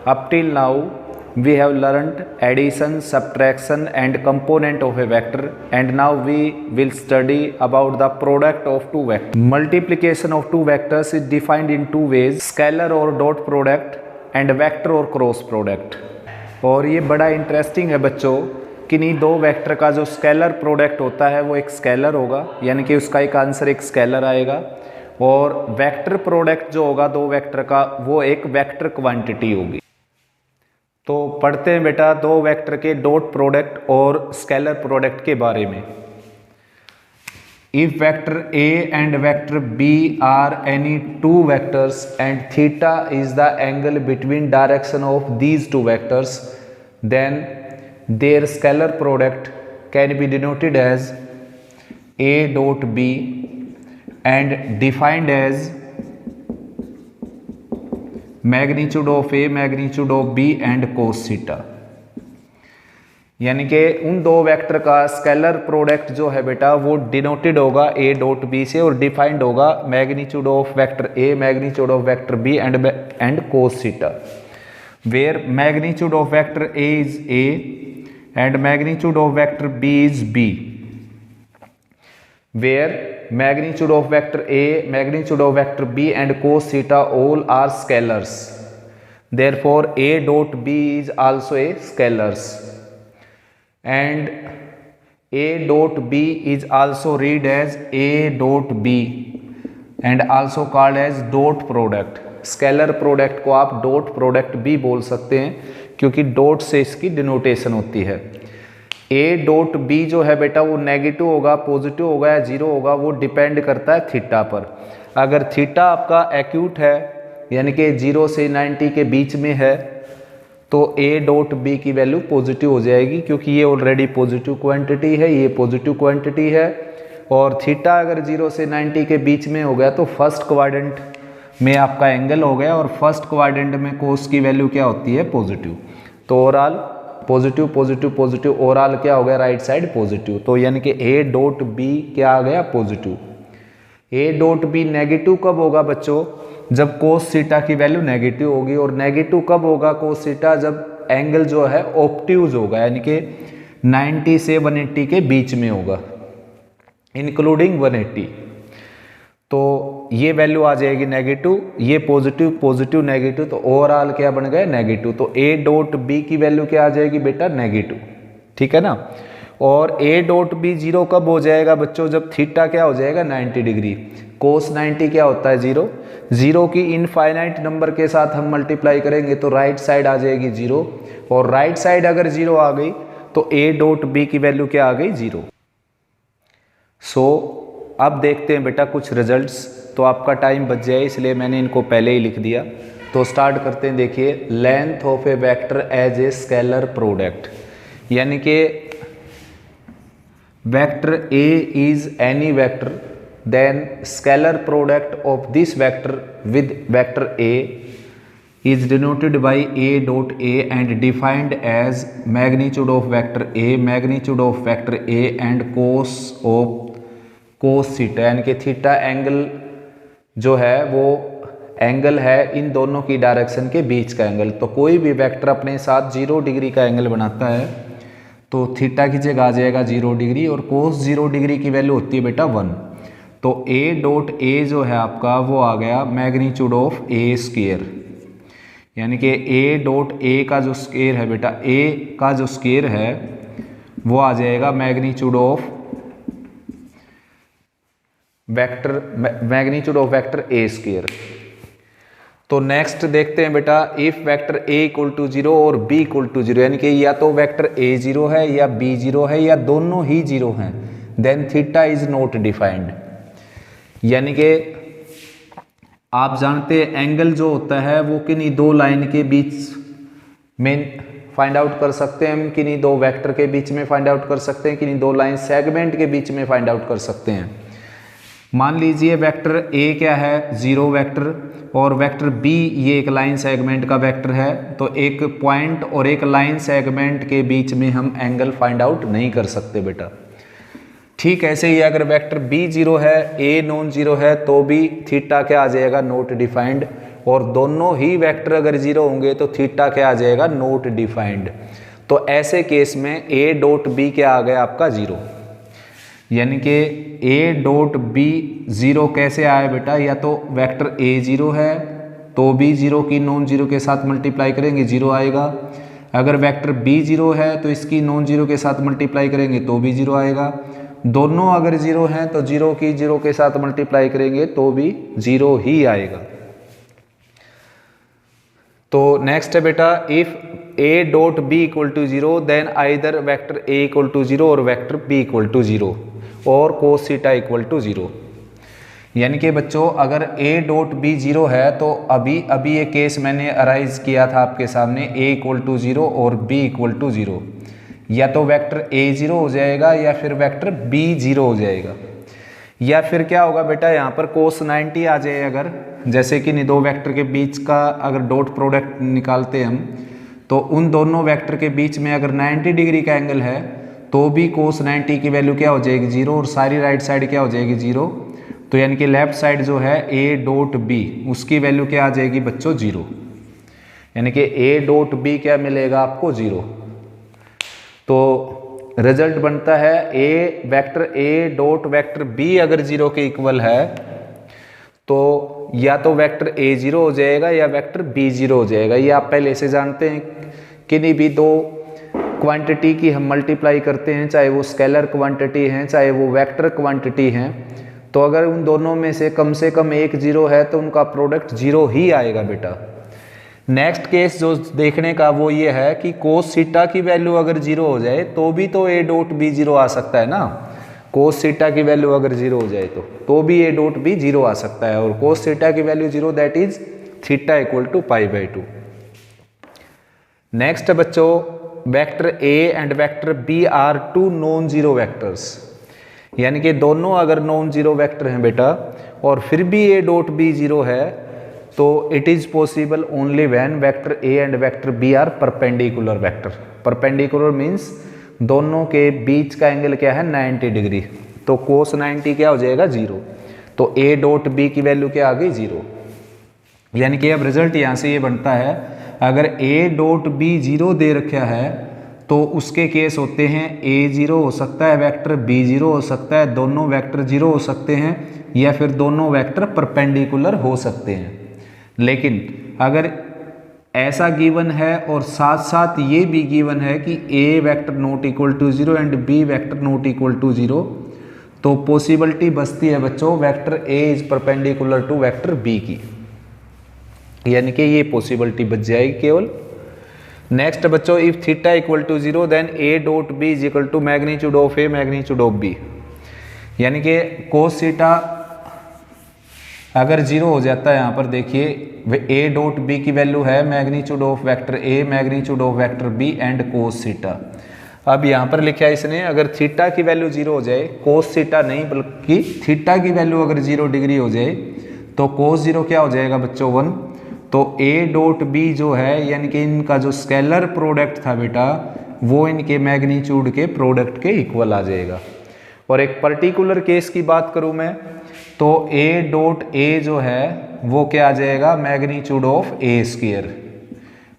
Up till now, we have learned addition, subtraction and component of a vector, and now we will study about the product of two vectors. Multiplication of two vectors is defined in two ways, scalar or dot product and vector or cross product. और ये बड़ा interesting है बच्चों, किन्हीं दो vector का जो scalar product होता है वो एक स्केलर होगा, यानी कि उसका एक आंसर एक स्केलर आएगा, और वेक्टर प्रोडक्ट जो होगा दो वेक्टर का वो एक वेक्टर क्वांटिटी होगी। तो पढ़ते हैं बेटा दो वेक्टर के डॉट प्रोडक्ट और स्केलर प्रोडक्ट के बारे में। If vector A and vector B are any two vectors and theta is the angle between direction of these two vectors, then their scalar product can be denoted as A dot B and defined as magnitude of A, magnitude of B and cos theta। यानी कि उन दो vector का scalar product जो है बेटा वो denoted होगा A डॉट B से और डिफाइंड होगा magnitude of vector A, magnitude of vector B and cos theta, where magnitude of vector A is A and magnitude of vector B is B, where magnitude of vector A, magnitude of vector B and cos theta all are scalars. Therefore, A dot B is also a scalars, and A dot B is also read as A dot B and also called as dot product। Scalar product को आप dot product भी बोल सकते हैं क्योंकि dot से इसकी denotation होती है। ए डॉट बी जो है बेटा वो नेगेटिव होगा, पॉजिटिव होगा या जीरो होगा, वो डिपेंड करता है थीटा पर। अगर थीटा आपका एक्यूट है यानी कि 0 से 90 के बीच में है तो ए डॉट बी की वैल्यू पॉजिटिव हो जाएगी, क्योंकि ये ऑलरेडी पॉजिटिव क्वांटिटी है, ये पॉजिटिव क्वांटिटी है। और थीटा अगर 0 से 90 के बीच में हो गया तो फर्स्ट क्वाड्रेंट में आपका एंगल हो गया, और फर्स्ट क्वाड्रेंट में कोस की वैल्यू क्या होती है? पॉजिटिव। तो overall positive positive positive, overall क्या हो गया? Right side positive. तो यानी कि ए डॉट बी क्या आ गया? Positive. A dot B negative कब होगा बच्चों? जब कोस थीटा की वैल्यू नेगेटिव होगी। और नेगेटिव कब होगा कोस थीटा? जब एंगल जो है ऑब्ट्यूज होगा, यानी कि 90 से 180 के बीच में होगा, इंक्लूडिंग 180। तो ये वैल्यू आ जाएगी नेगेटिव, ये पॉजिटिव पॉजिटिव नेगेटिव, तो ओवरऑल क्या बन गया? नेगेटिव। तो ए डॉट बी की वैल्यू क्या आ जाएगी बेटा? नेगेटिव। ठीक है ना। और ए डॉट बी जीरो कब हो जाएगा बच्चों? जब थीटा क्या हो जाएगा? 90 डिग्री। कोस 90 क्या होता है? जीरो। जीरो की इनफाइनाइट नंबर के साथ हम मल्टीप्लाई करेंगे तो राइट साइड आ जाएगी जीरो, और राइट साइड अगर जीरो आ गई तो ए डॉट बी की वैल्यू क्या आ गई? जीरो। सो अब देखते हैं बेटा कुछ रिजल्ट्स। तो आपका टाइम बच जाए इसलिए मैंने इनको पहले ही लिख दिया। तो स्टार्ट करते हैं। देखिए, length of A vector as a scalar product, यानी कि vector A is any vector, then scalar product of this vector with vector A is denoted by a dot a and defined as magnitude of vector a, magnitude of vector a and cos of cos theta, यानी कि theta angle जो है वो angle है इन दोनों की direction के बीच का एंगल। तो कोई भी वेक्टर अपने साथ 0 डिग्री का एंगल बनाता है तो थीटा की जगह आ जाएगा 0 डिग्री, और कोस 0 डिग्री की वैल्यू होती है बेटा 1। तो a डॉट a जो है आपका वो आ गया मैग्नीट्यूड ऑफ a स्क्वायर, यानी कि a डॉट a का जो स्क्वायर है बेटा, a का जो स्क्वायर है वो आ जाएगा magnitude of vector, magnitude of vector A square. तो नेक्स्ट देखते हैं बेटा, if vector A equal to 0 और बी इक्वल टू 0, यानी कि या तो वेक्टर ए 0 है या बी 0 है या दोनों ही 0 हैं, then theta is not defined. यानी कि आप जानते हैं एंगल जो होता है वो किन्हीं दो लाइन के बीच में फाइंड आउट कर सकते हैं हम, किन्हीं दो वेक्टर के बीच में फाइंड आउट कर सकते हैं, किन्हीं दो लाइन सेगमेंट के बीच में फाइंड आउट कर सकते हैं। मान लीजिए वेक्टर ए क्या है? 0 वेक्टर, और वेक्टर बी ये एक लाइन सेगमेंट का वेक्टर है। तो एक पॉइंट और एक लाइन सेगमेंट के बीच में हम एंगल फाइंड आउट नहीं कर सकते बेटा। ठीक ऐसे ही अगर वेक्टर बी 0 है, ए नॉन 0 है, तो भी थीटा क्या आ जाएगा? Not defined. और दोनों ही वेक्टर अगर जीरो होंगे तो थीटा क्या आ जाएगा, नॉट डिफाइंड। तो ऐसे केस में ए डॉट बी क्या आ गया आपका जीरो, यानी कि ए डॉट बी जीरो कैसे आया बेटा, या तो वेक्टर ए जीरो है तो भी जीरो की नॉन जीरो के साथ मल्टीप्लाई करेंगे जीरो आएगा, अगर वेक्टर बी जीरो है तो इसकी नॉन जीरो के साथ मल्टीप्लाई करेंगे तो भी जीरो आएगा, दोनों अगर जीरो हैं तो जीरो की जीरो के साथ मल्टीप्लाई करेंगे तो भी जीरो ही आएगा। तो नेक्स्ट है बेटा, if a dot b equal to zero then either vector A equal to zero और vector b equal to zero और cos theta equal to zero. यानी कि बच्चों अगर a डॉट बी जीरो है तो अभी ये केस मैंने अराइज किया था आपके सामने, a इक्वल टू जीरो और b इक्वल टू जीरो, या तो वेक्टर a जीरो हो जाएगा या फिर वेक्टर b जीरो हो जाएगा, या फिर क्या होगा बेटा यहाँ पर कोस 90 आ जाए, अगर जैसे कि दो वेक्टर के बीच का अगर डॉट प्रोडक्ट निकालते हैं हम तो उन दोनों वेक्टर के बीच में अगर 90 डिग्री का एंगल है तो भी कोस 90 की वैल्यू क्या हो जाएगी जीरो, और सारी राइट साइड क्या हो जाएगी जीरो। तो यानी कि लेफ्ट साइड जो है ए डॉट बी उसकी वैल्यू क्या आ जाएगी बच्चों जीरो, यानी कि ए डॉट बी क्या मिलेगा आपको जीरो। तो रिजल्ट बनता है a vector A dot vector b अगर जीरो के इक्वल है तो या तो वेक्टर ए जीरो हो जाएगा या वेक्टर बी जीरो हो जाएगा। ये आप पहले से जानते हैं, किन्हीं भी दो क्वांटिटी की हम मल्टीप्लाई करते हैं, चाहे वो स्केलर क्वांटिटी हैं चाहे वो वेक्टर क्वांटिटी हैं, तो अगर उन दोनों में से कम एक जीरो है तो उनका प्रोडक्ट जीरो ही आएगा बेटा। नेक्स्ट केस जो देखने का वो ये है कि कोस थीटा की वैल्यू अगर जीरो हो जाए तो भी तो ए डॉट बी जीरो आ सकता है ना, कोस थीटा की वैल्यू अगर जीरो हो जाए तो भी ए डॉट बी जीरो आ सकता है, और कोस थीटा की value zero that is theta equal to π/2। Next बच्चों, vector A and vector B are two non zero vectors, यानी कि दोनों अगर नॉन जीरो वेक्टर हैं बेटा और फिर भी ए डॉट बी जीरो है तो it is possible only when vector A and vector B are perpendicular vector. Perpendicular means दोनों के बीच का एंगल क्या है 90 डिग्री, तो कोस 90 क्या हो जाएगा जीरो, तो ए डॉट बी की वैल्यू क्या आ गई जीरो। यानी कि अब रिजल्ट यहाँ से ये बनता है, अगर ए डॉट बी जीरो दे रखा है तो उसके केस होते हैं ए जीरो हो सकता है, वेक्टर बी जीरो हो सकता है, दोनों वेक्टर जीरो हो सकते हैं, या फिर दोनों वेक्टर परपेंडिकुलर हो सकते हैं। लेकिन अगर ऐसा गिवन है और साथ साथ ये भी गिवन है कि A vector not equal to zero and B vector not equal to zero, तो पॉसिबिलिटी बचती है बच्चों vector A is perpendicular to vector B की, यानी कि ये पॉसिबिलिटी बच जाएगी केवल। नेक्स्ट बच्चों, if theta equal to zero then A dot B is equal to magnitude of A magnitude of B, यानी कि कोस थीटा अगर जीरो हो जाता है, यहाँ पर देखिए ए डॉट बी की वैल्यू है magnitude of vector A magnitude of vector B and cos theta. अब यहाँ पर लिखा है इसने अगर थीटा की वैल्यू जीरो हो जाए, कोस थीटा नहीं बल्कि थीटा की वैल्यू अगर 0 डिग्री हो जाए तो कोस जीरो क्या हो जाएगा बच्चों 1, तो ए डॉट बी जो है यानी कि इनका जो स्केलर प्रोडक्ट था बेटा वो इनके मैग्नीट्यूड के प्रोडक्ट के इक्वल आ जाएगा। और एक पर्टिकुलर केस की बात करूं मैं तो ए डॉट ए जो है वो क्या आ जाएगा magnitude of A square.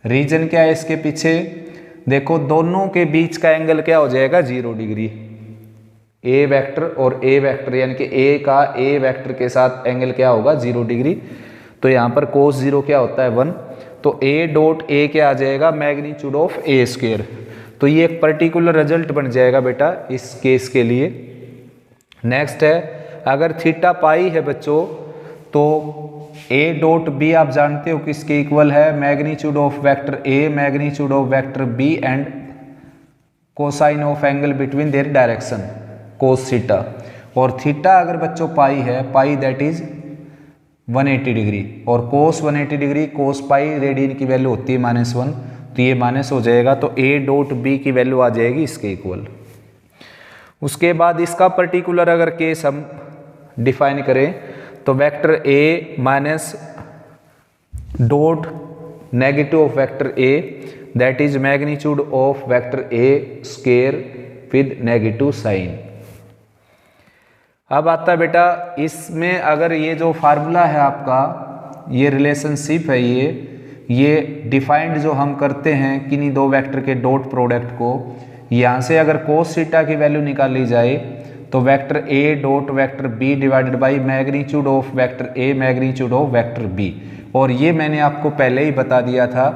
Reason क्या है इसके पीछे, देखो दोनों के बीच का एंगल क्या हो जाएगा 0 डिग्री, ए वेक्टर और ए वेक्टर यानी कि ए का ए वेक्टर के साथ एंगल क्या होगा 0 डिग्री, तो यहाँ पर कोस 0 क्या होता है 1, तो ए डॉट ए क्या आ जाएगा मैग्नीट्यूड ऑफ ए स्क्वायर। तो ये एक पर्टिकुलर रिजल्ट बन जाएगा बेटा इस केस के लिए। नेक्स्ट है अगर थीटा पाई है बच्चों तो ए डॉट बी आप जानते हो किसके इक्वल है, magnitude of vector A magnitude of vector B and cosine of angle between their direction cos theta. और थीटा अगर बच्चों पाई है, पाई दैट इज 180 डिग्री और कोस 180 डिग्री कोस पाई रेडियन की वैल्यू होती है -1, तो ये माइनस हो जाएगा, तो ए डॉट बी की वैल्यू आ जाएगी इसके इक्वल। उसके बाद इसका पर्टिकुलर अगर केस हम डिफाइन करें तो vector A minus dot negative of vector A that is magnitude of vector A square with negative sign. अब आता है बेटा इसमें अगर ये जो फार्मूला है आपका ये रिलेशनशिप है, ये डिफाइंड जो हम करते हैं किन्हीं दो वेक्टर के डॉट प्रोडक्ट को, यहाँ से अगर कोस थीटा की वैल्यू निकाली जाए तो vector A dot vector B divided by magnitude of vector A magnitude of vector B. और ये मैंने आपको पहले ही बता दिया था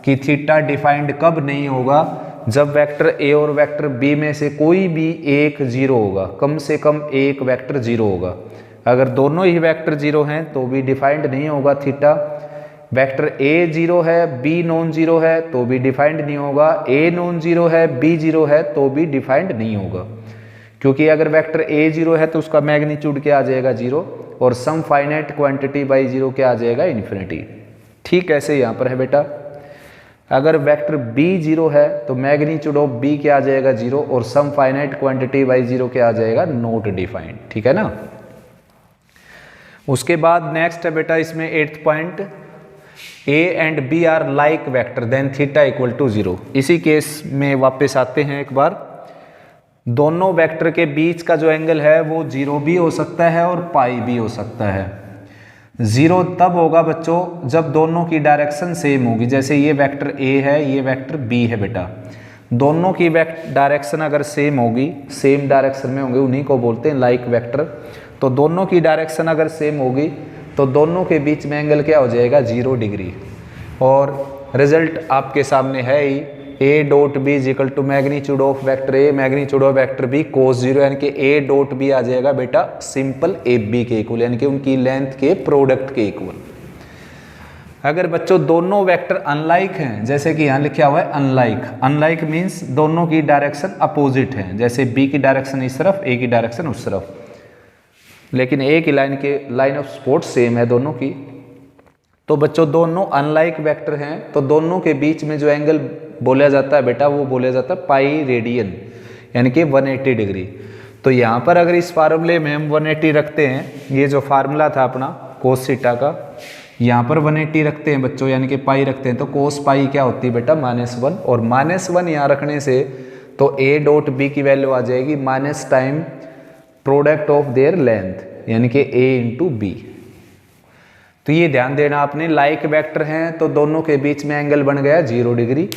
कि थीटा डिफाइंड कब नहीं होगा, जब वेक्टर ए और वेक्टर बी में से कोई भी एक जीरो होगा, कम से कम एक वेक्टर जीरो होगा। अगर दोनों ही वेक्टर जीरो हैं तो भी डिफाइंड नहीं होगा थीटा। वेक्टर ए जीरो है, बी नॉन जीरो है तो भी डिफाइंड नहीं होगा, ए नॉन जीरो है, बी जीरो है तो भी डिफाइंड नहीं होगा। क्योंकि अगर वेक्टर ए जीरो है तो उसका मैग्नीट्यूड क्या आ जाएगा, जीरो, और सम फाइनाइट क्वांटिटी बाई जीरो क्या आ जाएगा, इन्फिनिटी। ठीक ऐसे यहाँ पर है बेटा, अगर वेक्टर बी जीरो है तो मैग्नीट्यूड ऑफ बी क्या आ जाएगा, जीरो, और सम फाइनाइट क्वांटिटी बाई जीरो क्या आ जाएगा, नॉट डिफाइंड। ठीक है ना। उसके बाद नेक्स्ट है बेटा इसमें 8th point, A and B are like vector then theta equal to zero. इसी केस में वापस आते हैं एक बार, दोनों वेक्टर के बीच का जो एंगल है वो जीरो भी हो सकता है और पाई भी हो सकता है। जीरो तब होगा बच्चों जब दोनों की डायरेक्शन सेम होगी, जैसे ये वेक्टर ए है, ये वेक्टर बी है बेटा, दोनों की डायरेक्शन अगर सेम होगी, सेम डायरेक्शन में होंगे, उन्हीं को बोलते हैं लाइक वेक्टर। तो दोनों की डायरेक्शन अगर सेम होगी तो दोनों के बीच में एंगल क्या हो जाएगा, 0 डिग्री। और रिजल्ट आपके सामने है ही, A dot B is equal to magnitude of vector A magnitude of vector B cos zero, यानी कि ए डॉट बी आ जाएगा बेटा सिंपल ए बी के इक्वल, यानी कि उनकी लेंथ के प्रोडक्ट के इक्वल। अगर बच्चों दोनों वेक्टर अनलाइक हैं, जैसे कि यहाँ लिखा हुआ है अनलाइक, अनलाइक मीन्स दोनों की डायरेक्शन अपोजिट है, जैसे बी की डायरेक्शन इस तरफ, ए की डायरेक्शन उस तरफ, लेकिन ए की लाइन ऑफ सपोर्ट सेम है दोनों की। तो बच्चों दोनों अनलाइक वेक्टर हैं, तो दोनों के बीच में जो एंगल बोला जाता है बेटा वो बोला जाता है पाई रेडियन, यानी कि 180 डिग्री। तो यहाँ पर अगर इस फार्मूले में हम 180 रखते हैं, ये जो फार्मूला था अपना कोस थीटा का, यहाँ पर 180 रखते हैं बच्चों, यानी कि पाई रखते हैं, तो कोस पाई क्या होती है बेटा, -1, और -1 यहाँ रखने से तो ए डॉट बी की वैल्यू आ जाएगी minus time product of their length, यानी कि ए इंटू बी। तो ये ध्यान देना आपने, लाइक वेक्टर हैं तो दोनों के बीच में एंगल बन गया 0 डिग्री,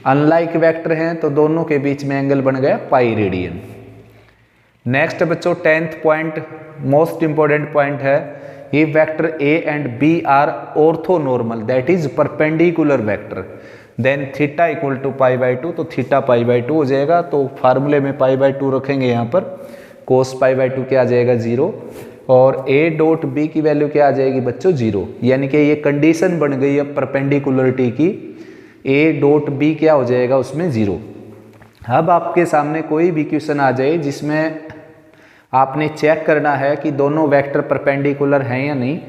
अनलाइक वेक्टर हैं तो दोनों के बीच में एंगल बन गया पाई रेडियन। नेक्स्ट बच्चों 10th point, most important point है, ये vector A and B are orthonormal that is perpendicular vector then theta equal to π/2, तो थीटा π/2 हो जाएगा। तो फार्मूले में π/2 रखेंगे, यहाँ पर कोस π/2 क्या आ जाएगा, 0, और ए डॉट बी की वैल्यू क्या आ जाएगी बच्चों, 0, यानी कि ये कंडीशन बन गई है परपेंडिकुलरिटी की, ए डॉट बी क्या हो जाएगा उसमें 0। अब आपके सामने कोई भी क्वेश्चन आ जाए जिसमें आपने चेक करना है कि दोनों वेक्टर परपेंडिकुलर हैं या नहीं,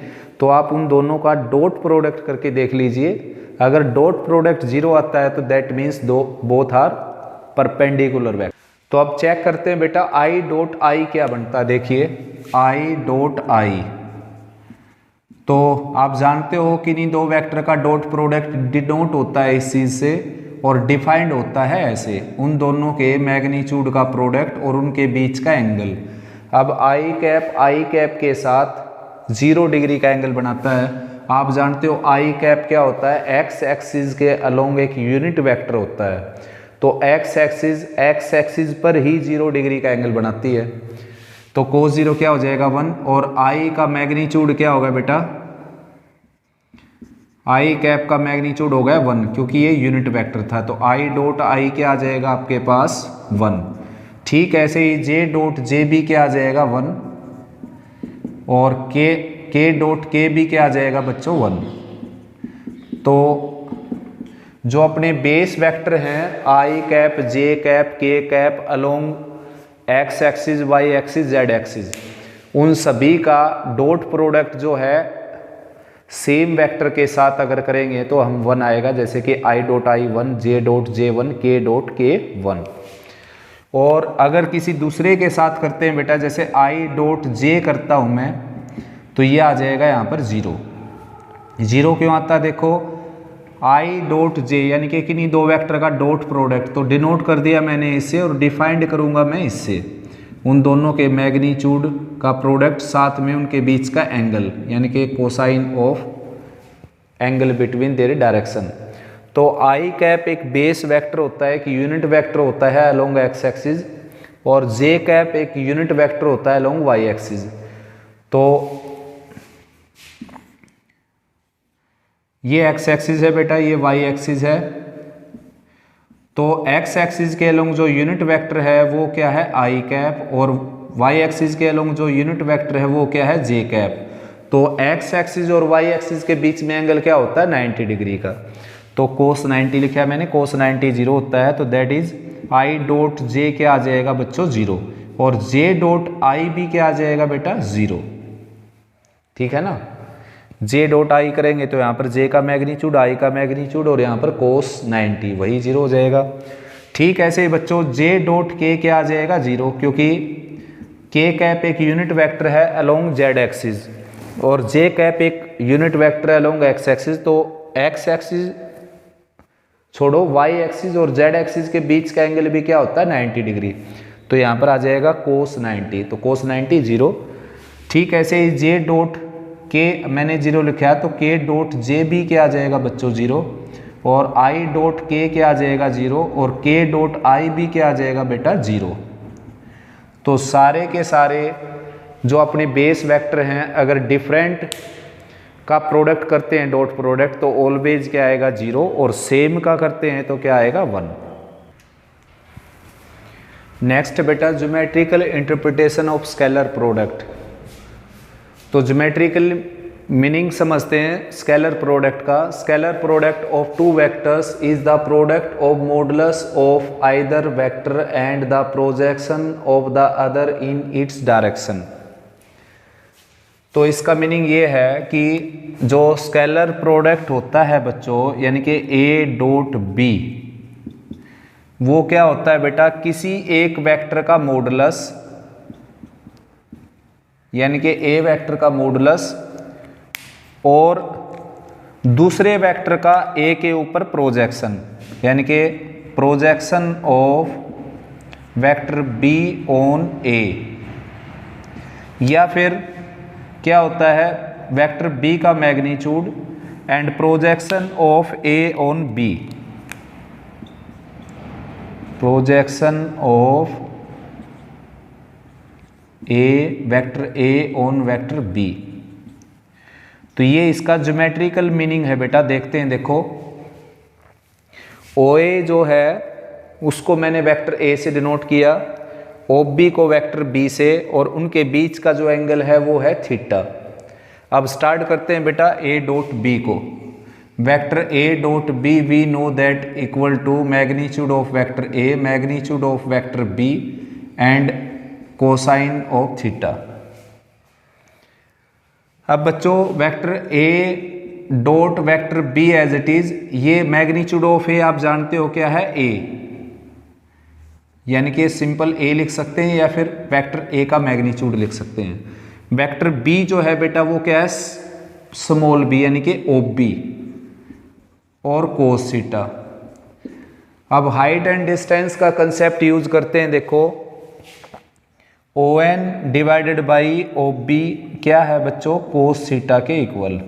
तो आप उन दोनों का डॉट प्रोडक्ट करके देख लीजिए। अगर डॉट प्रोडक्ट 0 आता है तो that means both are perpendicular vector. तो अब चेक करते हैं बेटा आई डॉट आई क्या बनता है, देखिए आई डॉट आई, तो आप जानते हो कि इन दो वेक्टर का डॉट प्रोडक्ट डिनोट होता है इस चीज से और डिफाइंड होता है ऐसे, उन दोनों के मैग्नीट्यूड का प्रोडक्ट और उनके बीच का एंगल। अब आई कैप के साथ 0 डिग्री का एंगल बनाता है। आप जानते हो आई कैप क्या होता है, एक्स एक्सिस के अलोंग एक यूनिट वेक्टर होता है, तो एक्स एक्सिस पर ही 0 डिग्री का एंगल बनाती है। तो कोस 0 क्या हो जाएगा 1, और आई का मैग्नीट्यूड क्या होगा बेटा, आई कैप का मैग्नीट्यूड हो गया 1, क्योंकि ये यूनिट वेक्टर था, तो आई डॉट आई क्या आ जाएगा आपके पास 1। ठीक ऐसे ही जे डॉट जे बी क्या आ जाएगा 1, और के डॉट के बी क्या आ जाएगा बच्चों 1। तो जो अपने बेस वेक्टर हैं I cap, J cap, K cap along X axis, Y axis, Z axis, उन सभी का डॉट प्रोडक्ट जो है सेम वेक्टर के साथ अगर करेंगे तो हम 1 आएगा, जैसे कि I dot I 1, J dot J 1, के डॉट के 1। और अगर किसी दूसरे के साथ करते हैं बेटा, जैसे आई डॉट जे करता हूं मैं, तो ये आ जाएगा यहाँ पर 0 क्यों आता, देखो आई डॉट जे यानी कि किन्हीं दो वेक्टर का डॉट प्रोडक्ट, तो डिनोट कर दिया मैंने इससे और डिफाइंड करूंगा मैं इससे, उन दोनों के मैग्नीट्यूड का प्रोडक्ट साथ में उनके बीच का एंगल, यानी कि cosine of angle between their direction. तो आई कैप एक बेस वेक्टर होता है, एक यूनिट वेक्टर होता है अलोंग एक्स एक्सिस, और जे कैप एक यूनिट वेक्टर होता है अलोंग वाई एक्सिस। तो ये एक्स एक्सिस है बेटा, ये वाई एक्सिस है। तो एक्स एक्सिस के अलोंग जो यूनिट वेक्टर है वो क्या है, आई कैप, और वाई एक्सिस के अलोंग जो यूनिट वेक्टर है वो क्या है, जे कैप। तो एक्स एक्सिस और वाई एक्सिस के बीच में एंगल क्या होता है, 90 डिग्री का। तो कोस 90 लिखा है मैंने, कोस 90 जीरो होता है, तो that is I dot J क्या आ जाएगा बच्चों, जीरो, और जे डॉट आई भी क्या आ जाएगा बेटा, जीरो। ठीक है ना, जे डॉट आई करेंगे तो यहाँ पर जे का मैग्नीट्यूड, आई का मैग्नीट्यूड, और यहाँ पर कोस 90 वही जीरो हो जाएगा। ठीक ऐसे ही बच्चों जे डॉट के क्या आ जाएगा, जीरो, क्योंकि के कैप एक यूनिट वेक्टर है अलोंग जेड एक्सिस, और जे कैप एक यूनिट वेक्टर है अलोंग एक्स एक्सिस। तो एक्स एक्सिस छोड़ो, वाई एक्सिस और जेड एक्सिस के बीच का एंगल भी क्या होता है, 90 डिग्री। तो यहाँ पर आ जाएगा कोस 90, तो कोस 90 जीरो। ठीक ऐसे ही जे डॉट के मैंने जीरो लिखा है, तो के डॉट जे भी क्या आ जाएगा बच्चों, जीरो, और आई डॉट के क्या आ जाएगा, जीरो, और के डॉट आई भी क्या आ जाएगा बेटा, जीरो। तो सारे के सारे जो अपने बेस वेक्टर हैं अगर डिफरेंट का प्रोडक्ट करते हैं, डॉट प्रोडक्ट, तो ऑलवेज क्या आएगा, जीरो, और सेम का करते हैं तो क्या आएगा, 1। नेक्स्ट बेटा geometrical interpretation of scalar product. तो ज्योमेट्रिकल मीनिंग समझते हैं स्केलर प्रोडक्ट का। Scalar product of two vectors is the product of modulus of either vector and the projection of the other in its direction. तो इसका meaning ये है कि जो स्केलर प्रोडक्ट होता है बच्चों, यानी कि ए डॉट बी, वो क्या होता है बेटा, किसी एक वेक्टर का मॉडुलस, यानी कि ए वेक्टर का मॉडुलस, और दूसरे वेक्टर का ए के ऊपर प्रोजेक्शन, यानी कि projection of vector B on A, या फिर क्या होता है, वेक्टर बी का magnitude and projection of A on B, projection of A vector A on vector B. तो ये इसका ज्योमेट्रिकल मीनिंग है बेटा, देखते हैं। देखो ओ ए जो है उसको मैंने वेक्टर ए से डिनोट किया, ओ बी को वेक्टर बी से, और उनके बीच का जो एंगल है वो है थीटा। अब स्टार्ट करते हैं बेटा ए डॉट बी को। Vector A dot B we know that equal to magnitude of vector A, magnitude of vector B and cosine of theta. अब बच्चों vector A dot vector B as it is, ये magnitude of A आप जानते हो क्या है, ए, यानी कि सिंपल ए लिख सकते हैं या फिर वेक्टर ए का मैग्नीट्यूड लिख सकते हैं। वेक्टर बी जो है बेटा वो क्या है, स्मॉल बी, यानी कि ओ बी और कोस थीटा। अब हाइट एंड डिस्टेंस का कंसेप्ट यूज करते हैं। देखो O N divided by O B क्या है बच्चों, कोस थीटा के इक्वल,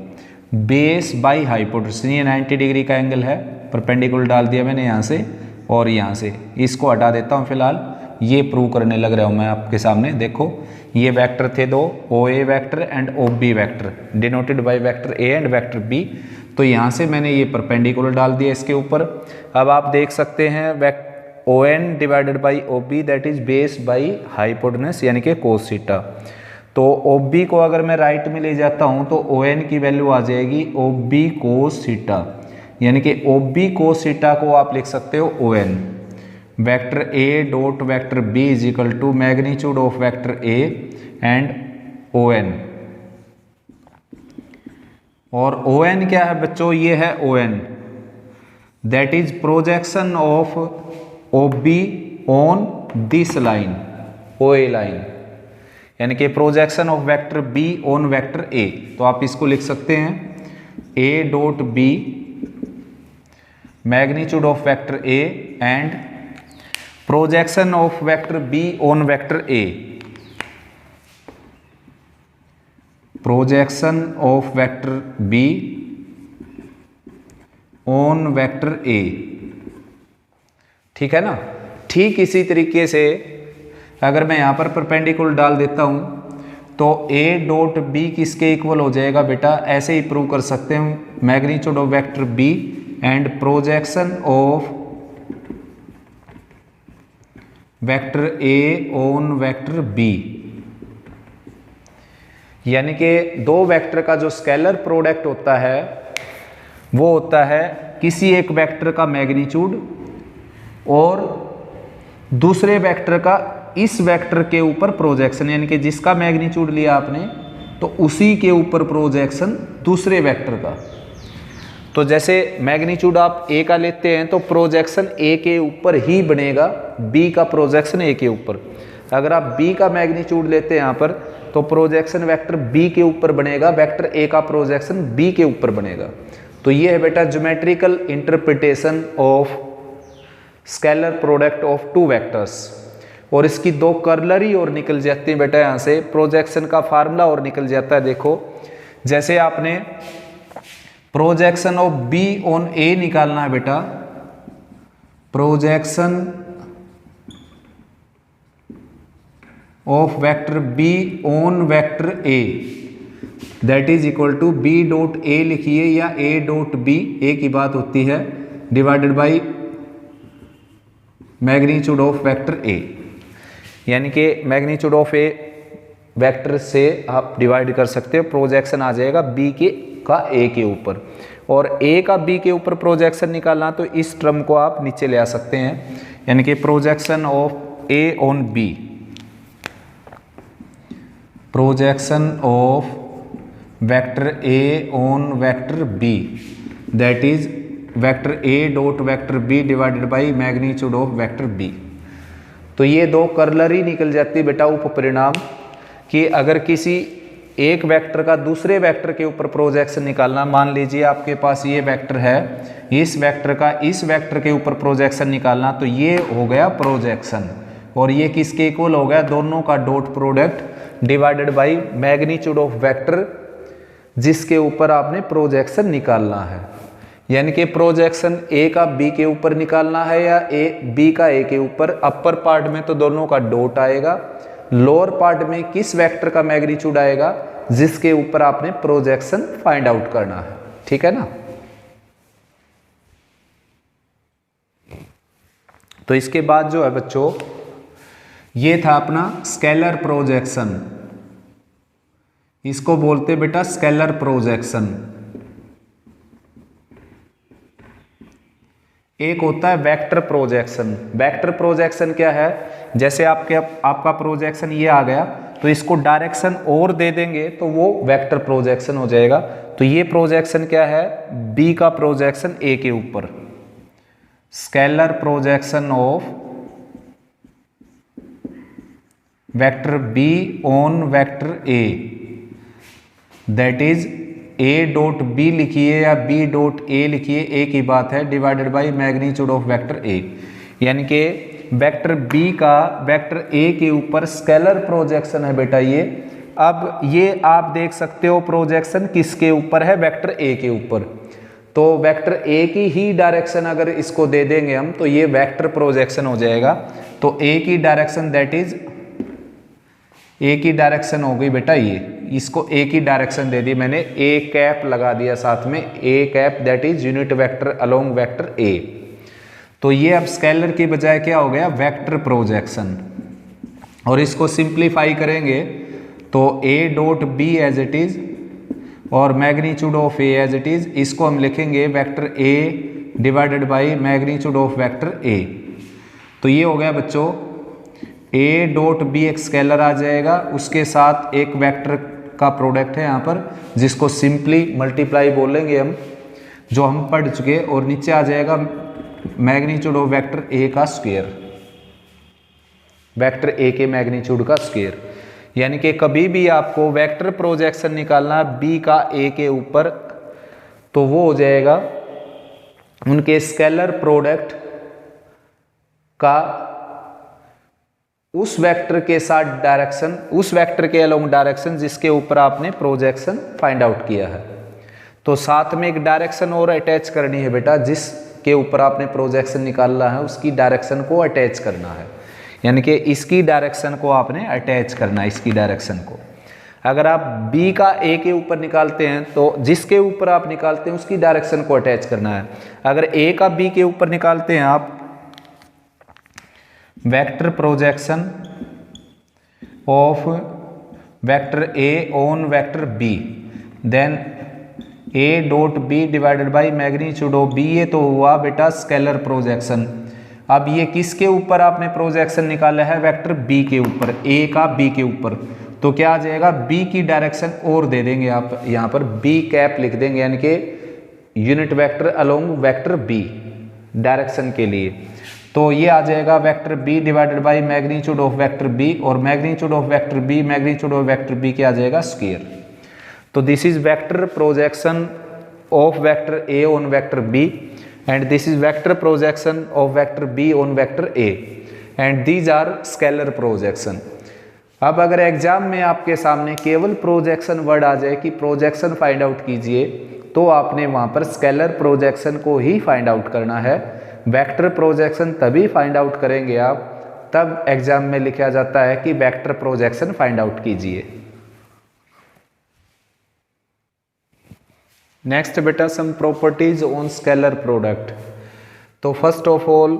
बेस बाई हाइपोटेनस। ये 90 डिग्री का एंगल है, परपेंडिकुलर डाल दिया मैंने यहाँ से और यहाँ से, इसको हटा देता हूँ फिलहाल, ये प्रूव करने लग रहा हूँ मैं आपके सामने। देखो ये वेक्टर थे दो, O A vector and O B vector, denoted by vector A and vector B. तो यहाँ से मैंने ये परपेंडिकुलर डाल दिया इसके ऊपर। अब आप देख सकते हैं O N divided by O B that is base by hypotenuse, यानी कि कोस थीटा। तो ओ बी को अगर मैं राइट में ले जाता हूँ तो ओ एन की वैल्यू आ जाएगी ओ बी कोस थीटा, यानी कि ओ बी कोस थीटा को आप लिख सकते हो O N. Vector A dot vector B is equal to magnitude of vector A and O N. और ओ एन क्या है बच्चों, ये है O N that is projection of O B on this line, O A line, यानी कि projection of vector B on vector A. तो आप इसको लिख सकते हैं A dot B magnitude of vector A and projection of vector B on vector A, projection of vector B on vector ए, ठीक है ना। ठीक इसी तरीके से अगर मैं यहाँ पर परपेंडिकुलर डाल देता हूँ तो a डॉट बी किसके इक्वल हो जाएगा बेटा, ऐसे ही प्रूव कर सकते हैं, magnitude of vector b and projection of vector a on vector b, यानी कि दो वेक्टर का जो स्केलर प्रोडक्ट होता है वो होता है किसी एक वेक्टर का मैग्नीट्यूड और दूसरे वेक्टर का इस वेक्टर के ऊपर प्रोजेक्शन, यानी कि जिसका मैग्नीट्यूड लिया आपने तो उसी के ऊपर प्रोजेक्शन दूसरे वेक्टर का। तो जैसे मैग्नीट्यूड आप a का लेते हैं तो प्रोजेक्शन a के ऊपर ही बनेगा, b का प्रोजेक्शन a के ऊपर। अगर आप b का मैग्नीट्यूड लेते हैं यहाँ पर तो प्रोजेक्शन वेक्टर b के ऊपर बनेगा, वेक्टर a का प्रोजेक्शन b के ऊपर बनेगा। तो ये है बेटा geometrical interpretation of scalar product of two vectors. और इसकी दो कर्लरी और निकल जाती हैं बेटा, यहाँ से प्रोजेक्शन का फार्मूला और निकल जाता है। देखो जैसे आपने projection of B on A निकालना है बेटा, projection of vector B on vector A that is equal to B dot A लिखिए या ए डॉट बी, ए की बात होती है, divided by magnitude of vector ए, यानी कि मैग्नीट्यूड ऑफ ए वेक्टर से आप डिवाइड कर सकते हो, प्रोजेक्शन आ जाएगा बी के का ए के ऊपर, और ए का बी के ऊपर प्रोजेक्शन निकालना तो इस टर्म को आप नीचे ले आ सकते हैं, यानी कि projection of A on B, projection of vector A on vector B that is vector A dot vector B divided by magnitude of vector B. तो ये दो कर्लरी निकल जाती है बेटा उप परिणाम कि अगर किसी एक वेक्टर का दूसरे वेक्टर के ऊपर प्रोजेक्शन निकालना, मान लीजिए आपके पास ये वेक्टर है, इस वेक्टर का इस वेक्टर के ऊपर प्रोजेक्शन निकालना, तो ये हो गया प्रोजेक्शन, और ये किसके इक्वल हो गया, दोनों का dot product divided by magnitude of vector जिसके ऊपर आपने प्रोजेक्शन निकालना है। यानी कि प्रोजेक्शन ए का बी के ऊपर निकालना है या बी का ए के ऊपर, अपर पार्ट में तो दोनों का डॉट आएगा, लोअर पार्ट में किस वेक्टर का मैग्नीट्यूड आएगा जिसके ऊपर आपने प्रोजेक्शन फाइंड आउट करना है, ठीक है ना। तो इसके बाद जो है बच्चों, ये था अपना स्केलर प्रोजेक्शन, इसको बोलते बेटा स्केलर प्रोजेक्शन। एक होता है वेक्टर प्रोजेक्शन। वेक्टर प्रोजेक्शन क्या है, जैसे आपका प्रोजेक्शन ये आ गया तो इसको डायरेक्शन और दे देंगे तो वो वेक्टर प्रोजेक्शन हो जाएगा। तो ये प्रोजेक्शन क्या है, बी का प्रोजेक्शन ए के ऊपर, scalar projection of vector B on vector A that is A dot B लिखिए या बी डॉट ए लिखिए, ए की बात है, divided by magnitude of vector ए, यानी कि वेक्टर बी का वेक्टर ए के ऊपर स्केलर प्रोजेक्शन है बेटा ये। अब ये आप देख सकते हो प्रोजेक्शन किसके ऊपर है, वेक्टर ए के ऊपर। तो वेक्टर ए की ही डायरेक्शन अगर इसको दे देंगे हम तो ये वेक्टर प्रोजेक्शन हो जाएगा। तो ए की डायरेक्शन दैट इज, ए की डायरेक्शन हो गई बेटा ये, इसको ए की डायरेक्शन दे दी मैंने, ए कैप लगा दिया साथ में, A cap that is unit vector along vector A. तो ये अब स्केलर की बजाय क्या हो गया, वेक्टर प्रोजेक्शन। और इसको सिंप्लीफाई करेंगे तो ए dot B as it is और magnitude of A as it is, इसको हम लिखेंगे vector A divided by magnitude of vector A. तो ये हो गया बच्चों ए डॉट बी एक स्केलर आ जाएगा, उसके साथ एक वेक्टर का प्रोडक्ट है यहाँ पर जिसको सिंपली मल्टीप्लाई बोलेंगे हम, जो हम पढ़ चुके, और नीचे आ जाएगा मैग्नीट्यूड ऑफ वेक्टर ए का स्क्वायर, वेक्टर ए के मैग्नीट्यूड का स्क्वायर। यानी कि कभी भी आपको वेक्टर प्रोजेक्शन निकालना बी का ए के ऊपर तो वो हो जाएगा उनके स्केलर प्रोडक्ट का उस वेक्टर के साथ डायरेक्शन, उस वेक्टर के अलोंग डायरेक्शन जिसके ऊपर आपने प्रोजेक्शन फाइंड आउट किया है। तो साथ में एक डायरेक्शन और अटैच करनी है बेटा, जिसके ऊपर आपने प्रोजेक्शन निकालना है उसकी डायरेक्शन को अटैच करना है, यानी कि इसकी डायरेक्शन को आपने अटैच करना है, इसकी डायरेक्शन को। अगर आप B का A के ऊपर निकालते हैं तो जिसके ऊपर आप निकालते हैं उसकी डायरेक्शन को अटैच करना है। अगर A का B के ऊपर निकालते हैं आप vector projection of vector A on vector B, then A dot B divided by magnitude of B, ये तो हुआ बेटा स्केलर प्रोजेक्शन। अब ये किसके ऊपर आपने प्रोजेक्शन निकाला है? वेक्टर B के ऊपर, A का B के ऊपर। तो क्या आ जाएगा? B की डायरेक्शन और दे देंगे आप यहाँ पर B कैप लिख देंगे, यानी कि unit vector along vector B direction के लिए। तो ये आ जाएगा vector B divided by magnitude of vector B, और magnitude of vector B magnitude of vector B क्या आ जाएगा? स्क्वायर। तो this is vector projection of vector A on vector B and this is vector projection of vector B on vector A and these are scalar projection. अब अगर exam में आपके सामने केवल प्रोजेक्शन वर्ड आ जाए कि प्रोजेक्शन फाइंड आउट कीजिए, तो आपने वहां पर स्केलर प्रोजेक्शन को ही फाइंड आउट करना है। वेक्टर प्रोजेक्शन तभी फाइंड आउट करेंगे आप तब एग्जाम में लिखा जाता है कि वेक्टर प्रोजेक्शन फाइंड आउट कीजिए। नेक्स्ट बेटा some properties on scalar product. तो first of all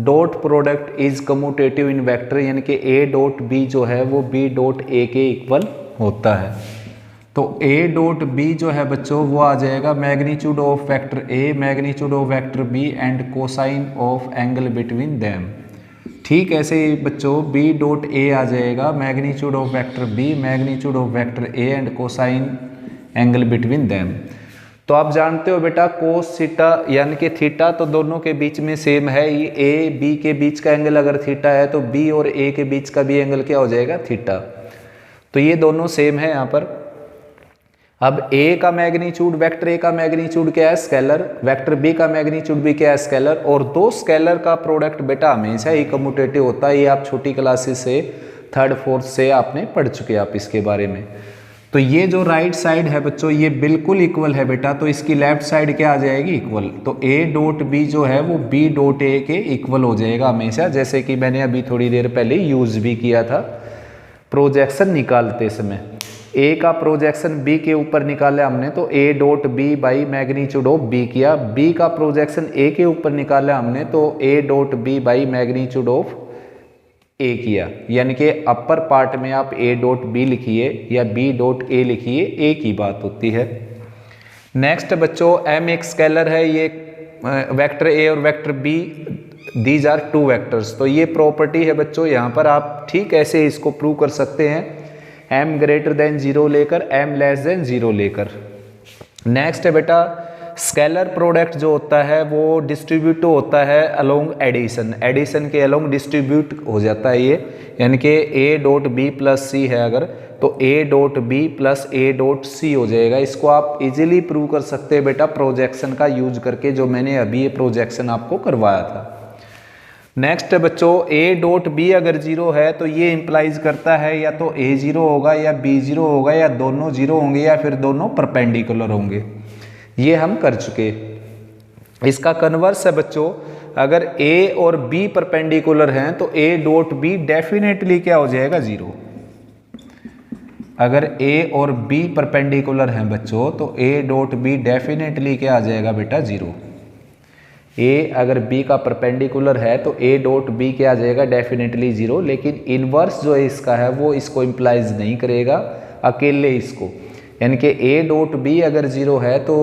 dot product is commutative in vector, यानी कि A डॉट B जो है वो B डॉट A के इक्वल होता है। तो A डॉट B जो है बच्चों वो आ जाएगा magnitude of vector A magnitude of vector B and cosine of angle between them. ठीक ऐसे ही बच्चों B डॉट A आ जाएगा magnitude of vector B magnitude of vector A and cosine angle between them. तो आप जानते हो बेटा कोस थीटा यानी कि थीटा तो दोनों के बीच में सेम है। ये A B के बीच का एंगल अगर थीटा है तो B और A के बीच का भी एंगल क्या हो जाएगा? थीटा। तो ये दोनों सेम है यहाँ पर। अब A का मैग्नीट्यूड वेक्टर A का मैग्नीट्यूड क्या है? स्केलर। वेक्टर B का मैग्नीट्यूड भी क्या है? स्केलर। और दो स्केलर का प्रोडक्ट बेटा हमेशा ही कम्यूटेटिव होता है। ये आप छोटी क्लासेस से थर्ड फोर्थ से आपने पढ़ चुके आप इसके बारे में। तो ये जो राइट साइड है बच्चों ये बिल्कुल इक्वल है बेटा, तो इसकी लेफ्ट साइड क्या आ जाएगी? इक्वल। तो A डॉट B जो है वो B डॉट A के इक्वल हो जाएगा हमेशा, जैसे कि मैंने अभी थोड़ी देर पहले यूज भी किया था प्रोजेक्शन निकालते समय। A का प्रोजेक्शन B के ऊपर निकाला हमने तो A dot B by magnitude of B किया। B का प्रोजेक्शन A के ऊपर निकाला हमने तो A dot B by magnitude of A किया। यानी कि अपर पार्ट में आप A डॉट B लिखिए या B डॉट A लिखिए, एक ही बात होती है। नेक्स्ट बच्चों M एक स्केलर है, ये वेक्टर A और vector B these are two vectors. तो ये प्रॉपर्टी है बच्चों, यहाँ पर आप ठीक ऐसे इसको प्रूव कर सकते हैं M ग्रेटर देन 0 लेकर M लेस देन 0 लेकर। नेक्स्ट है बेटा स्केलर प्रोडक्ट जो होता है वो डिस्ट्रीब्यूट होता है अलोंग एडिशन, एडिशन के अलोंग डिस्ट्रीब्यूट हो जाता है ये, यानी कि A dot B plus C है अगर तो A dot B plus A dot C हो जाएगा। इसको आप इजीली प्रूव कर सकते हैं बेटा प्रोजेक्शन का यूज करके, जो मैंने अभी ये प्रोजेक्शन आपको करवाया था। नेक्स्ट बच्चों A डॉट B अगर 0 है तो ये इंप्लाइज करता है या तो A 0 होगा या B 0 होगा या दोनों 0 होंगे या फिर दोनों परपेंडिकुलर होंगे। ये हम कर चुके। इसका कन्वर्स है बच्चों, अगर A और B परपेंडिकुलर हैं तो A डॉट B डेफिनेटली क्या हो जाएगा? 0। अगर A और B परपेंडिकुलर हैं बच्चों तो A डॉट B डेफिनेटली क्या आ जाएगा बेटा? 0। A अगर B का परपेंडिकुलर है तो A डॉट B क्या आ जाएगा? डेफिनेटली 0। लेकिन इनवर्स जो है इसका है वो इसको इम्प्लाइज नहीं करेगा अकेले इसको, यानी कि A डॉट B अगर 0 है तो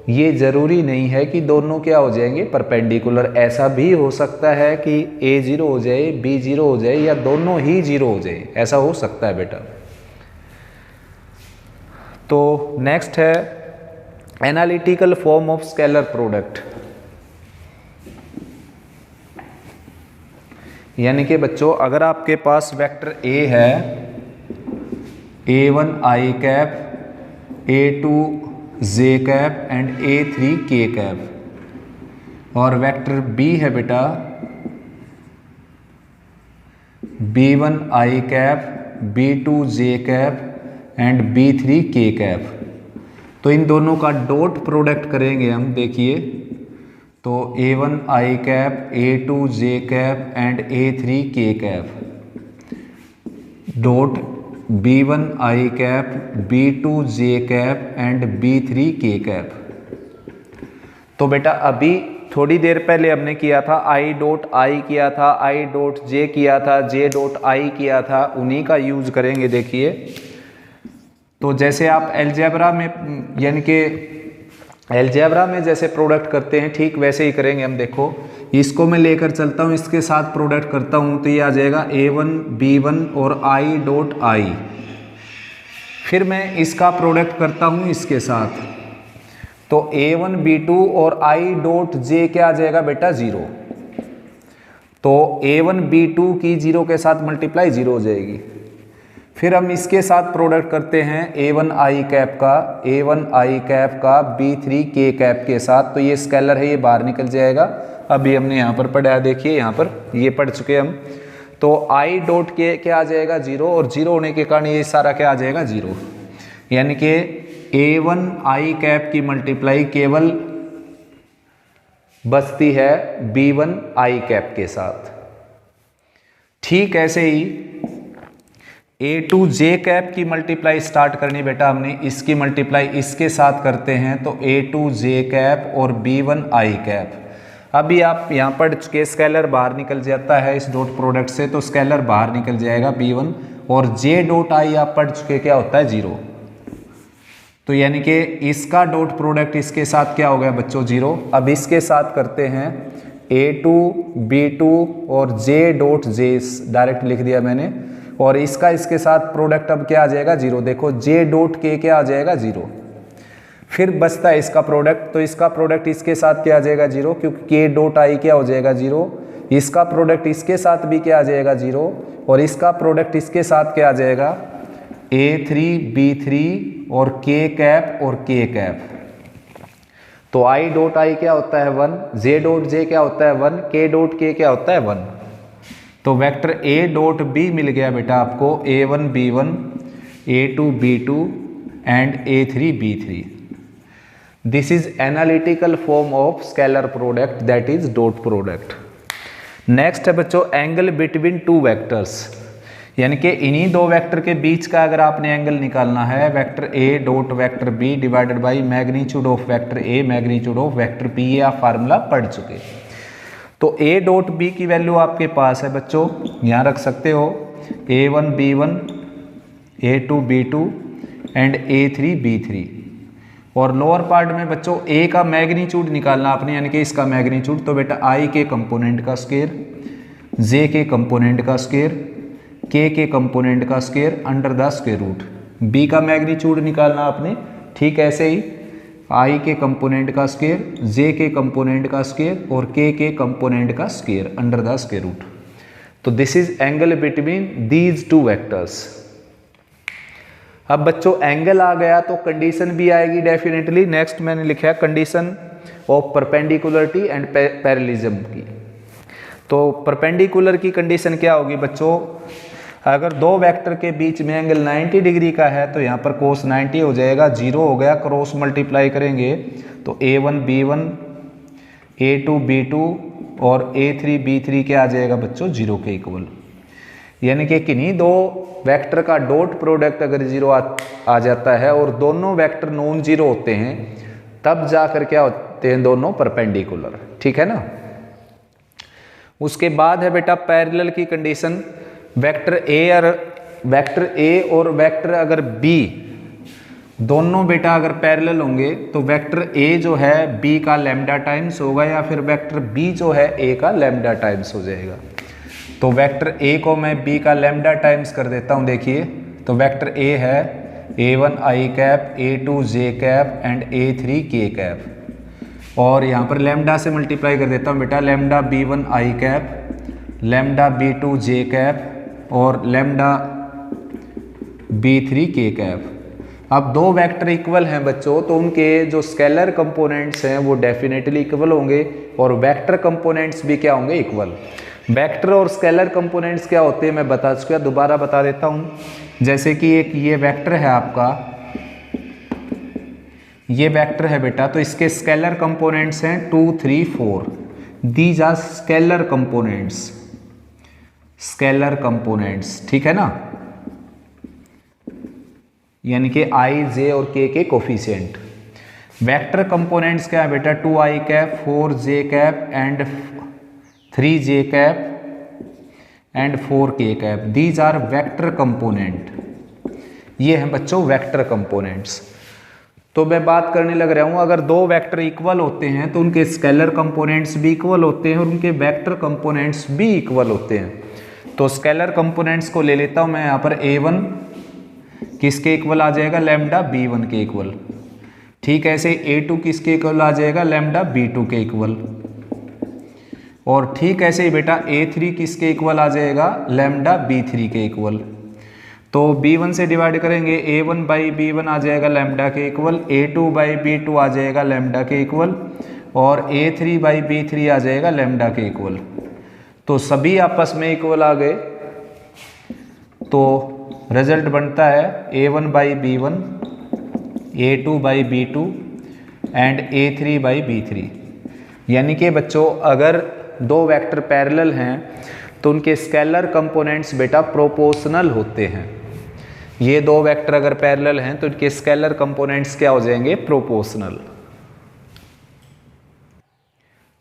ये ज़रूरी नहीं है कि दोनों क्या हो जाएंगे? परपेंडिकुलर। ऐसा भी हो सकता है कि A 0 हो जाए B 0 हो जाए या दोनों ही 0 हो जाए, ऐसा हो सकता है बेटा। तो नेक्स्ट है analytical form of scalar product. यानी कि बच्चों अगर आपके पास वेक्टर A है A1 I cap A2 J cap and A3 K cap, और वेक्टर B है बेटा B1 I cap B2 J cap and B3 K cap. तो इन दोनों का डॉट प्रोडक्ट करेंगे हम, देखिए तो A1 I cap, A2 J cap and A3 K cap dot B1 I cap, B2 J cap and B3 K cap. तो बेटा अभी थोड़ी देर पहले हमने किया था I डॉट I किया था, I डॉट J किया था, J डॉट I किया था, उन्हीं का यूज करेंगे। देखिए तो जैसे आप अलजेब्रा में यानी कि अलजेब्रा में जैसे प्रोडक्ट करते हैं ठीक वैसे ही करेंगे हम। देखो इसको मैं लेकर चलता हूँ, इसके साथ प्रोडक्ट करता हूँ तो ये आ जाएगा A1 B1 और I डॉट I। फिर मैं इसका प्रोडक्ट करता हूँ इसके साथ, तो A1 B2 और I डॉट J क्या आ जाएगा बेटा 0। तो A1 B2 की 0 के साथ मल्टीप्लाई 0 हो जाएगी। फिर हम इसके साथ प्रोडक्ट करते हैं A1 I कैप का, A1 I कैप का B3 K कैप के साथ, तो ये स्केलर है, ये बाहर निकल जाएगा। अभी हमने यहाँ पर पढ़ा, देखिए यहाँ पर ये पढ़ चुके हम। तो I डॉट K क्या आ जाएगा 0, और 0 होने के कारण ये सारा क्या आ जाएगा 0, यानी कि A1 I कैप की मल्टीप्लाई केवल बचती है B1 I कैप के साथ। ठीक ऐसे ही A2 J कैप की मल्टीप्लाई स्टार्ट करनी बेटा हमने, इसकी मल्टीप्लाई इसके साथ करते हैं तो A2 J कैप और B1 I कैप। अभी आप यहाँ पर चुके स्केलर बाहर निकल जाता है इस डॉट प्रोडक्ट से, तो स्केलर बाहर निकल जाएगा B1, और J डॉट I आप पढ़ चुके क्या होता है 0। तो यानी कि इसका डॉट प्रोडक्ट इसके साथ क्या हो गया बच्चों 0। अब इसके साथ करते हैं A2 B2 और J डॉट J, डायरेक्ट लिख दिया मैंने, और इसका इसके साथ प्रोडक्ट अब क्या आ जाएगा 0। देखो J डॉट K क्या आ जाएगा 0। फिर बचता है इसका प्रोडक्ट, तो इसका प्रोडक्ट इसके साथ क्या आ जाएगा 0, क्योंकि K डॉट I क्या हो जाएगा 0। इसका प्रोडक्ट इसके साथ भी क्या आ जाएगा 0, और इसका प्रोडक्ट इसके साथ क्या आ जाएगा A3 B3 और K कैप और K कैप। तो I डॉट I क्या होता है 1, J डॉट J क्या होता है 1, K डॉट K क्या होता है 1। तो वेक्टर A डॉट B मिल गया बेटा आपको A1 B1, A2 B2 and A3 B3। This is analytical form of scalar product, that is dot product. Next है बच्चों एंगल बिटवीन टू वेक्टर्स, यानी कि इन्हीं दो वेक्टर के बीच का अगर आपने एंगल निकालना है, vector A dot vector B divided by magnitude of vector A magnitude of vector B, ये आप फार्मूला पढ़ चुके। तो A डॉट B की वैल्यू आपके पास है बच्चों, यहाँ रख सकते हो A1 B1, A2 B2 and A3 B3। और लोअर पार्ट में बच्चों A का मैग्नीट्यूड निकालना आपने, यानी कि इसका मैग्नीट्यूड, तो बेटा I के कंपोनेंट का स्क्वायर, J के कंपोनेंट का स्क्वायर, K के कंपोनेंट का square under the square root. B का मैग्नीट्यूड निकालना आपने, ठीक ऐसे ही I के कंपोनेंट का स्क्वायर, J के कंपोनेंट का स्क्वायर और K के कंपोनेंट का square under the square root. तो this is angle between these two vectors. अब बच्चों एंगल आ गया तो कंडीशन भी आएगी डेफिनेटली। नेक्स्ट मैंने लिखा है condition of perpendicularity and parallelism की। तो परपेंडिकुलर की कंडीशन क्या होगी बच्चों, अगर दो वेक्टर के बीच में एंगल 90 डिग्री का है तो यहाँ पर कोस 90 हो जाएगा, 0 हो गया, क्रॉस मल्टीप्लाई करेंगे तो A1 B1, A2 B2 और A3 B3 क्या आ जाएगा बच्चों 0 के इक्वल। यानी कि किन्हीं दो वेक्टर का डॉट प्रोडक्ट अगर 0 आ जाता है और दोनों वेक्टर नॉन जीरो होते हैं, तब जाकर क्या होते हैं दोनों परपेंडिकुलर, ठीक है ना। उसके बाद है बेटा पैरेलल की कंडीशन। वेक्टर ए और वेक्टर अगर बी दोनों बेटा अगर पैरेलल होंगे तो वेक्टर ए जो है बी का लैम्डा टाइम्स होगा, या फिर वेक्टर बी जो है ए का लैम्डा टाइम्स हो जाएगा। तो वेक्टर ए को मैं बी का लैम्डा टाइम्स कर देता हूँ। देखिए तो वेक्टर ए है A1 I cap, A2 J cap and A3 K cap, और यहाँ पर लैम्डा से मल्टीप्लाई कर देता हूँ बेटा, lambda B1 I cap, lambda B2 J cap और लैम्डा B3 K कैप। अब दो वेक्टर इक्वल हैं बच्चों, तो उनके जो स्केलर कंपोनेंट्स हैं वो डेफिनेटली इक्वल होंगे, और वेक्टर कंपोनेंट्स भी क्या होंगे इक्वल। वेक्टर और स्केलर कंपोनेंट्स क्या होते हैं मैं बता चुका, दोबारा बता देता हूँ। जैसे कि एक ये वेक्टर है आपका ये वेक्टर है बेटा, तो इसके स्केलर कंपोनेंट्स हैं 2 3 4। These are scalar components, scalar components, ठीक है ना, यानी कि आई, जे और के कोफिशिएंट। वेक्टर कंपोनेंट्स क्या है बेटा, 2i cap, 4j cap and 3j cap and 4k cap. These are vector component. ये हैं बच्चों वेक्टर कंपोनेंट्स। तो मैं बात करने लग रहा हूं, अगर दो वेक्टर इक्वल होते हैं तो उनके स्केलर कंपोनेंट्स भी इक्वल होते हैं और उनके वेक्टर कंपोनेंट्स भी इक्वल होते हैं। तो स्केलर कंपोनेंट्स को ले लेता हूं मैं यहाँ पर, a1 किसके इक्वल आ जाएगा, लैम्डा b1 के इक्वल। ठीक है, ऐसे a2 किसके इक्वल आ जाएगा, लैम्डा b2 के इक्वल। और ठीक ऐसे ही बेटा a3 किसके इक्वल आ जाएगा, लैम्डा b3 के इक्वल। तो b1 से डिवाइड करेंगे, a1 बाई b1 आ जाएगा लैम्डा के इक्वल, a2 बाई b2 आ जाएगा लैम्डा के इक्वल और a3 बाई b3 आ जाएगा लैम्डा के इक्वल। तो सभी आपस में इक्वल आ गए, तो रिजल्ट बनता है a1 by b1, a2 by b2 and a3 by b3। यानी कि बच्चों अगर दो वेक्टर पैरेलल हैं तो उनके स्केलर कंपोनेंट्स बेटा प्रोपोर्शनल होते हैं। ये दो वेक्टर अगर पैरेलल हैं तो इनके स्केलर कंपोनेंट्स क्या हो जाएंगे, प्रोपोर्शनल।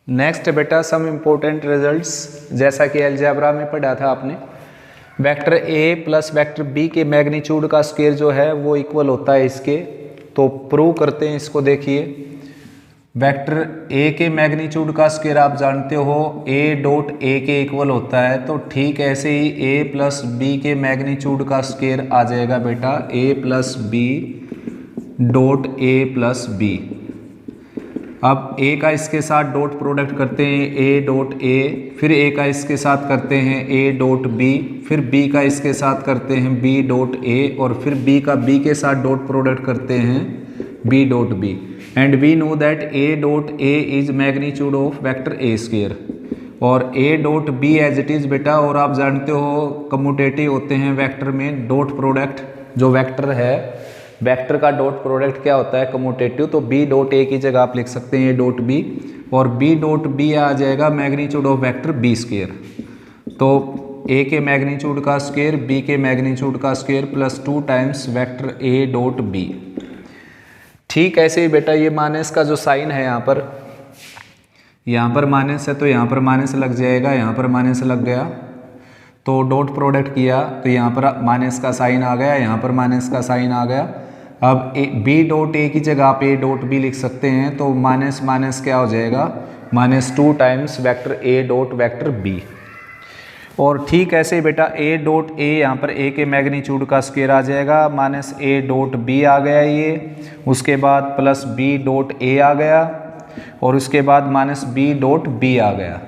नेक्स्ट बेटा सम इंपॉर्टेंट रिजल्ट्स, जैसा कि अलजेब्रा में पढ़ा था आपने, vector A plus vector B के मैग्नीट्यूड का स्क्वायर जो है वो इक्वल होता है इसके। तो प्रूव करते हैं इसको। देखिए वेक्टर ए के मैग्नीट्यूड का स्क्वायर आप जानते हो a डॉट ए के इक्वल होता है, तो ठीक ऐसे ही a प्लस बी के मैग्नीट्यूड का स्क्वायर आ जाएगा बेटा a plus B dot A plus B. अब a का इसके साथ डॉट प्रोडक्ट करते हैं a डॉट ए, फिर a का इसके साथ करते हैं a डॉट बी, फिर b का इसके साथ करते हैं b डॉट ए और फिर b का b के साथ डॉट प्रोडक्ट करते हैं b dot B. And we know that a dot A is magnitude of vector a square और a dot B as it is बेटा। और आप जानते हो कम्यूटेटिव होते हैं वेक्टर में डॉट प्रोडक्ट, जो वेक्टर है वेक्टर का डॉट प्रोडक्ट क्या होता है, कम्यूटेटिव। तो b डॉट ए की जगह आप लिख सकते हैं a डॉट बी और b डॉट बी आ जाएगा magnitude of vector b square. तो a के मैग्नीट्यूड का स्क्वायर b के मैग्नीट्यूड का square plus 2 times vector a dot B. ठीक ऐसे ही बेटा ये माइनस का जो साइन है यहाँ पर माइनस है तो यहाँ पर माइनस लग जाएगा, यहाँ पर माइनस लग गया तो डॉट प्रोडक्ट किया तो यहाँ पर माइनस का साइन आ गया, यहाँ पर माइनस का साइन आ गया। अब b डॉट ए की जगह आप a डॉट बी लिख सकते हैं, तो माइनस माइनस क्या हो जाएगा, -2 times vector a dot vector b। और ठीक ऐसे ही बेटा a डॉट ए यहाँ पर a के मैग्नीट्यूड का स्क्वायर आ जाएगा, -a डॉट b आ गया ये, उसके बाद प्लस b डॉट a आ गया और उसके बाद -b डॉट b आ गया।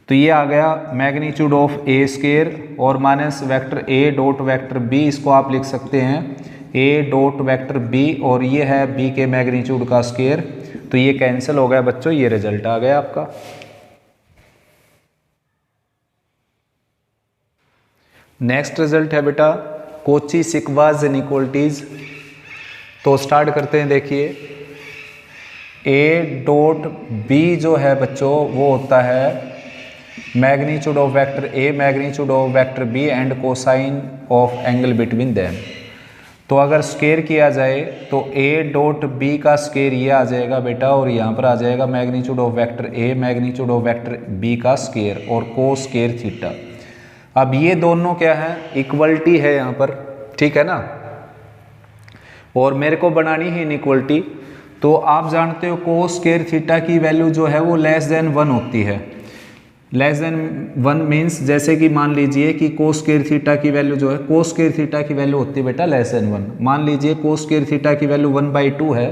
तो ये आ गया मैग्नीट्यूड ऑफ a स्क्वायर और minus vector a dot vector b, इसको आप लिख सकते हैं a डॉट वेक्टर b और ये है b के मैग्नीट्यूड का स्क्वायर। तो ये कैंसिल हो गया बच्चों, ये रिजल्ट आ गया आपका। नेक्स्ट रिजल्ट है बेटा कोची सिक्वाज इनइक्वालिटीज। तो स्टार्ट करते हैं। देखिए a डॉट b जो है बच्चों वो होता है magnitude of vector a magnitude of vector b and cosine of angle between them. तो अगर स्क्वायर किया जाए तो a डॉट b का स्क्वायर ये आ जाएगा बेटा और यहाँ पर आ जाएगा magnitude of vector a magnitude of vector b का स्क्वायर और कोस स्क्वायर थीटा। अब ये दोनों क्या है, इक्वलिटी है यहाँ पर, ठीक है ना, और मेरे को बनानी है इनइक्वलिटी। तो आप जानते हो कोस स्क्वायर थीटा की वैल्यू जो है वो लेस देन 1 होती है। लेस देन 1 मीन्स जैसे कि मान लीजिए कि कोस स्क्वायर थीटा की वैल्यू जो है, कोस स्क्वायर थीटा की वैल्यू होती है बेटा लेस देन 1। मान लीजिए कोस स्क्वायर थीटा की वैल्यू 1/2 है,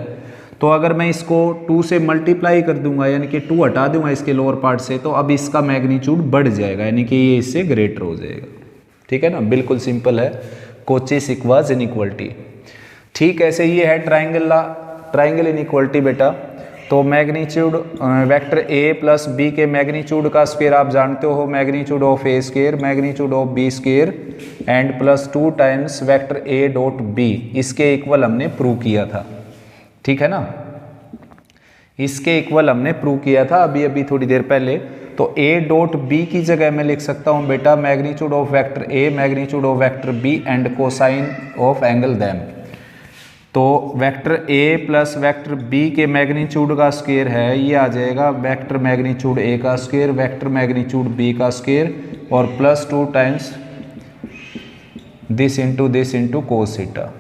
तो अगर मैं इसको 2 से मल्टीप्लाई कर दूंगा यानी कि 2 हटा दूंगा इसके लोअर पार्ट से, तो अब इसका मैग्नीट्यूड बढ़ जाएगा यानी कि ये इससे ग्रेटर हो जाएगा। ठीक है ना, बिल्कुल सिंपल है कोची सिक्वाज इनइक्वालिटी। ठीक ऐसे ये है ट्राइंगल इनइक्वालिटी बेटा। तो magnitude vector a plus b के मैग्नीट्यूड का स्क्वायर आप जानते हो magnitude of a square magnitude of b square and plus 2 times vector a dot b, इसके इक्वल हमने प्रूव किया था। ठीक है ना। इसके इक्वल हमने प्रूव किया था अभी अभी थोड़ी देर पहले। तो ए डॉट बी की जगह मैं लिख सकता हूँ बेटा magnitude of vector A, magnitude of vector B and cosine of angle them. तो vector A plus vector B के मैग्नीट्यूड का स्क्वायर है, ये आ जाएगा वेक्टर मैग्नीट्यूड ए का स्क्वायर, वेक्टर मैग्नीट्यूड बी का स्क्वायर और plus 2 times this into cos theta.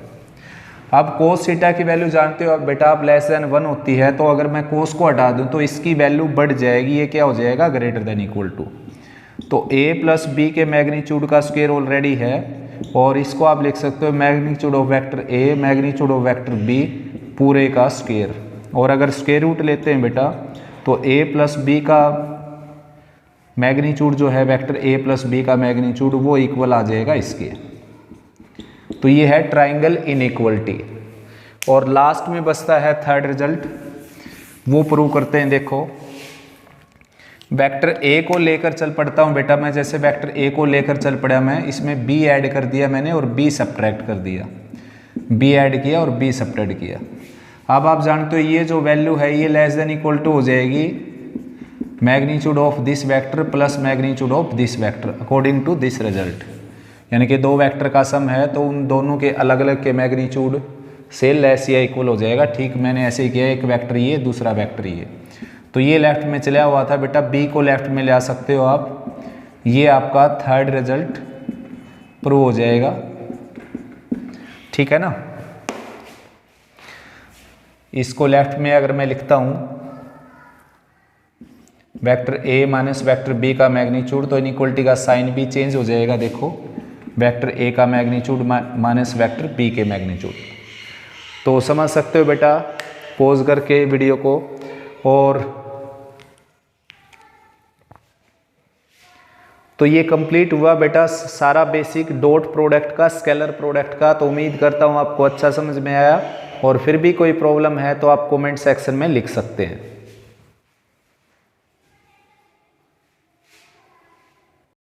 अब कोस थीटा की वैल्यू जानते हो अब बेटा, आप लेस देन 1 होती है तो अगर मैं कोस को हटा दूं तो इसकी वैल्यू बढ़ जाएगी, ये क्या हो जाएगा ग्रेटर देन इक्वल टू। तो a प्लस बी के मैग्नीट्यूड का स्क्वायर ऑलरेडी है और इसको आप लिख सकते हो magnitude of vector a magnitude of vector b पूरे का स्क्वायर। और अगर स्क्वायर रूट लेते हैं बेटा तो a प्लस बी का मैग्नीट्यूड जो है वेक्टर a प्लस बी का मैग्नीट्यूड वो इक्वल आ जाएगा इसके। तो ये है ट्राइंगल इनइक्वलिटी। और लास्ट में बचता है थर्ड रिजल्ट, वो प्रूव करते हैं। देखो वेक्टर ए को लेकर चल पड़ता हूँ बेटा मैं, जैसे वेक्टर ए को लेकर चल पड़ा मैं, इसमें बी ऐड कर दिया मैंने और बी सब्ट्रैक्ट कर दिया, बी ऐड किया और बी सब्ट्रैक्ट किया। अब आप जानते हो ये जो वैल्यू है ये लेस देन इक्वल टू हो जाएगी magnitude of this vector plus magnitude of this vector according to this result. यानी कि दो वेक्टर का सम है तो उन दोनों के अलग अलग के मैग्नीट्यूड से लेस या इक्वल हो जाएगा। ठीक मैंने ऐसे ही किया, एक वेक्टर ये दूसरा वेक्टर ये। तो ये लेफ्ट में चला हुआ था बेटा, बी को लेफ्ट में ले आ सकते हो आप। ये आपका थर्ड रिजल्ट प्रूव हो जाएगा, ठीक है ना। इसको लेफ्ट में अगर मैं लिखता हूं vector A minus vector B का मैग्नीट्यूड, तो इनइक्वलिटी का साइन भी चेंज हो जाएगा। देखो वेक्टर ए का मैग्नीट्यूड माइनस वेक्टर बी के मैग्नीट्यूड। तो समझ सकते हो बेटा पॉज करके वीडियो को। और तो ये कंप्लीट हुआ बेटा सारा बेसिक डॉट प्रोडक्ट का, स्केलर प्रोडक्ट का। तो उम्मीद करता हूँ आपको अच्छा समझ में आया, और फिर भी कोई प्रॉब्लम है तो आप कमेंट सेक्शन में लिख सकते हैं।